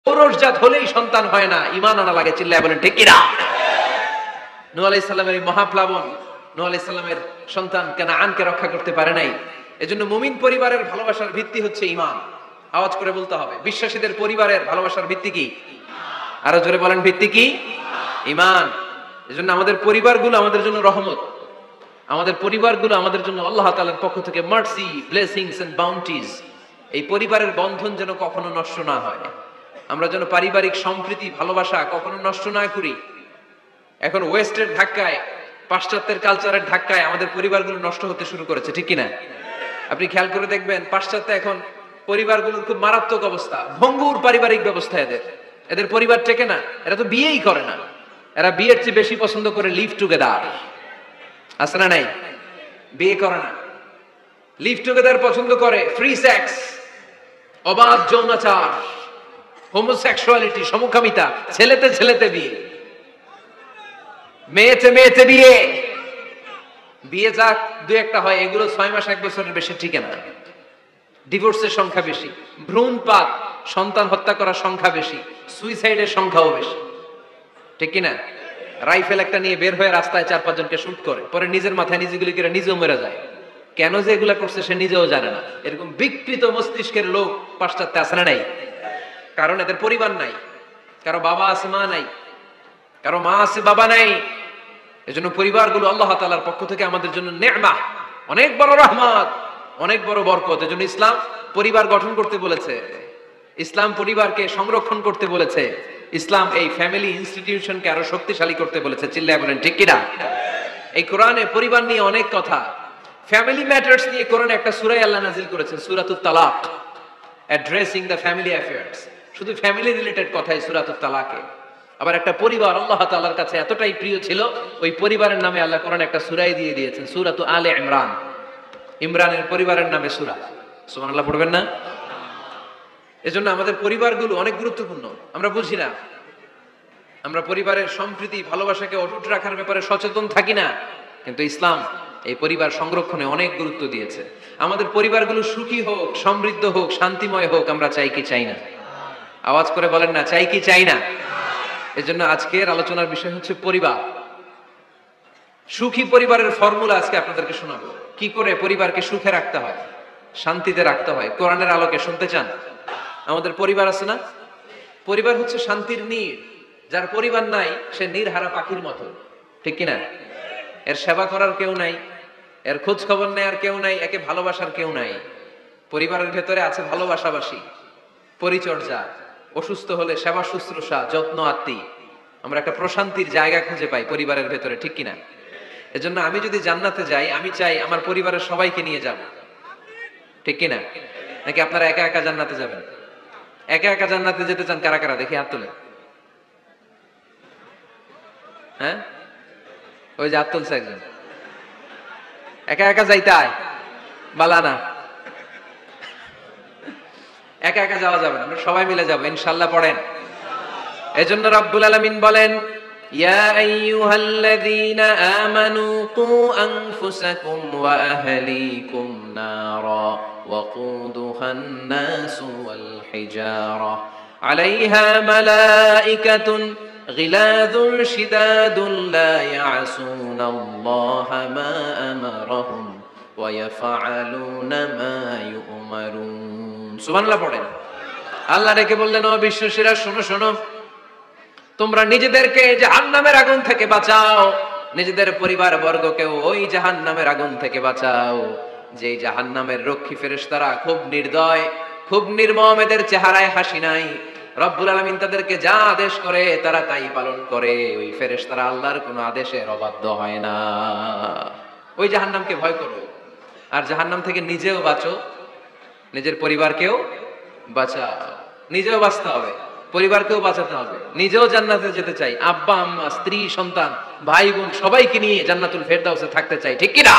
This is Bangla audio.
ঔরসজাত হলেই সন্তান হয় না, ঈমান আনা লাগে। চিল্লায় বলেন ঠিক কিনা? নূহ আলাইহিস সালামের এই মহাপ্লাবন, নূহ আলাইহিস সালামের সন্তান কানাআনকে রক্ষা করতে পারে নাই। এজন্য মুমিন পরিবারের ভালোবাসার ভিত্তি হচ্ছে ঈমান। আওয়াজ করে বলতে হবে, বিশ্বাসীদের পরিবারের ভালোবাসার ভিত্তি কি? আরো জোরে বলেন, ভিত্তি কি? ঈমান। এজন্য আমাদের পরিবারগুলো আমাদের জন্য রহমত, আমাদের পরিবারগুলো আমাদের জন্য আল্লাহ তাআলার পক্ষ থেকে মার্সি, ব্লেসিংস এন্ড বাউন্টিজ। এই পরিবারের বন্ধন যেন কখনো নষ্ট না হয়, আমরা যেন পারিবারিক সম্প্রীতি ভালোবাসা কখনো নষ্ট না করি। এখন ওয়েস্টের ধাক্কায়, পাশ্চাত্যের কালচারের ধাক্কায় আমাদের পরিবারগুলো নষ্ট হতে শুরু করেছে, ঠিক কিনা? আপনি খেয়াল করে দেখবেন, পাশ্চাত্যে এখন পরিবারগুলোর খুব মারাত্মক অবস্থা, ভঙ্গুর পারিবারিক ব্যবস্থা। এদের পরিবার টেকে না, এরা তো বিয়েই করে না। এরা বিয়ের চেয়ে বেশি পছন্দ করে লিভ টুগেদার। আছে না নাই? বিয়ে করে না, লিভ টুগেদার পছন্দ করে। ফ্রি সেক্স, অবাধ যৌনাচার, হোমোসেক্সুয়ালিটি, সমকামিতা, ছেলেতে ছেলেতে বিয়ে, মেয়েতে মেয়েতে বিয়ে। বিয়ে যাক দু একটা হয়, এগুলো 6 মাস 1 বছরের বেশি টিকে না। ডিভোর্সের সংখ্যা বেশি, ভ্রূণপাত, সন্তান হত্যা করার সংখ্যা বেশি, সুইসাইডের সংখ্যাও বেশি, ঠিক কিনা? রাইফেল একটা নিয়ে বের হয়ে রাস্তায় 4-5 জনকে শুট করে, পরে নিজের মাথায় নিজে গুলি করে নিজেও মরে যায়। কেন যে এগুলা করছে সে নিজেও জানে না। এরকম বিকৃত মস্তিষ্কের লোক পাশ্চাত্যে আছে না নাই? কারণ এদের পরিবার নাই, কারো বাবা আছে মা নাই, কারো মা আছে বাবা নাই। এজন্য পরিবারগুলো আল্লাহ তাআলার পক্ষ থেকে আমাদের জন্য নেয়ামত, অনেক বড় রহমত, অনেক বড় বরকত। এজন্য ইসলাম পরিবার গঠন করতে বলেছে, ইসলাম পরিবারকে সংরক্ষণ করতে বলেছে, ইসলাম এই ফ্যামিলি ইনস্টিটিউশনকে আরো শক্তিশালী করতে বলেছে। চিল্লায় বলেন ঠিক কিনা? এই কোরআনে পরিবার নিয়ে অনেক কথা, ফ্যামিলি ম্যাটার্স নিয়ে কোরআনে একটা সূরা আল্লাহ নাযিল করেছেন, সূরাতুত তালাক, অ্যাড্রেসিং দ্য ফ্যামিলি অ্যাফেয়ার্স। শুধু ফ্যামিলি রিলেটেড কথাই সূরাতুত তালাকে। আবার একটা পরিবার আল্লাহ তাআলার কাছে এতটাই প্রিয় ছিল, ওই পরিবারের নামে আল্লাহ কোরআনে একটা সূরাই দিয়ে দিয়েছেন, সূরাতু আলে ইমরান। ইমরানের পরিবারের নামে সূরা। সুবহানাল্লাহ পড়বেন না? এজন্য আমাদের পরিবারগুলো অনেক গুরুত্বপূর্ণ। আমরা বুঝি না, আমরা পরিবারের সম্প্রীতি ভালোবাসাকে অটুট রাখার ব্যাপারে সচেতন থাকি না, কিন্তু ইসলাম এই পরিবার সংরক্ষণে অনেক গুরুত্ব দিয়েছে। আমাদের পরিবারগুলো সুখী হোক, সমৃদ্ধ হোক, শান্তিময় হোক, আমরা চাই কি চাই না? আওয়াজ করে বলেন না, চাই কি চাই না? এজন্য আজকের আলোচনার বিষয় হচ্ছে পরিবার। সুখী পরিবারের ফর্মুলা আজকে আপনাদেরকে শোনাবো, কি করে পরিবারকে সুখে রাখতে হয়, শান্তিতে রাখতে হয়, কোরআনের আলোকে। শুনতে চান? আমাদের পরিবার আছে না? পরিবার হচ্ছে শান্তির নীড়। যার পরিবার নাই সে নির্হারা পাখির মতো, ঠিক কিনা? এর সেবা করার কেউ নাই, এর খোঁজ খবর নেয়ার কেউ নাই, একে ভালোবাসার কেউ নাই। পরিবারের ভেতরে আছে ভালোবাসাবাসী, পরিচর্যা, অসুস্থ হলে সেবা শুশ্রূষা, যত্ন আত্মি। আমরা একটা প্রশান্তির জায়গা খুঁজে পাই পরিবারের ভেতরে, ঠিক কিনা? এজন্য আমি যদি জান্নাতে যাই, আমি চাই আমার পরিবারের সবাইকে নিয়ে যাব, ঠিক কিনা? নাকি আপনারা একা একা জান্নাতে যাবেন? একা একা জান্নাতে যেতে চান কারা কারা? দেখি হাত তুলে। হ্যাঁ, ওই যে হাত তুলছে একজন। একা একা যাইতে আয় বালানা, একা একা যাওয়া যাবে না, আমরা সবাই মিলে যাবো ইনশাআল্লাহ। পড়েন। এজন্য রব্বুল আলামিন বলেন, ইয়া আইয়ুহাল্লাযীনা আমানু কু আনফুসাকুম ওয়া আহলিকুম নারা ওয়াকুদুহান নাসু ওয়াল হিজারা আলাইহা মালাইকাতুন গিলাযুন শিদাদুন লা ইয়াসুনাল্লাহা মা আমারাহুম ওয়া ইয়াফআলুনা মা ইউমারুন। সুবহানাল্লাহ পড়েন। আল্লাহ রেখে বললেন, ও বিশ্বাসীরা শোনো শোনো, তোমরা নিজেদেরকে জাহান্নামের আগুন থেকে বাঁচাও, নিজেদের পরিবার বর্গকেও ওই জাহান্নামের আগুন থেকে বাঁচাও। যে জাহান্নামের রক্ষী ফেরেশতারা খুব নির্দয়, খুব নির্মম, এদের চেহারায় হাসি নাই। রব্বুল আলামিন তাদেরকে যা আদেশ করে তারা তাই পালন করে। ওই ফেরেশতারা আল্লাহর কোনো আদেশের অবাধ্য হয় না। ওই জাহান্নামকে ভয় করো, আর জাহান্নাম থেকে নিজেও বাঁচো, নিজের পরিবারকেও বাঁচাও। নিজেও বাঁচতে হবে, পরিবারকেও বাঁচাতে হবে, নিজেও জান্নাতে যেতে চাই, আব্বা আম্মা স্ত্রী সন্তান ভাই বোন সবাইকে নিয়ে জান্নাতুল ফেরদাউসে থাকতে চাই, ঠিক কি না?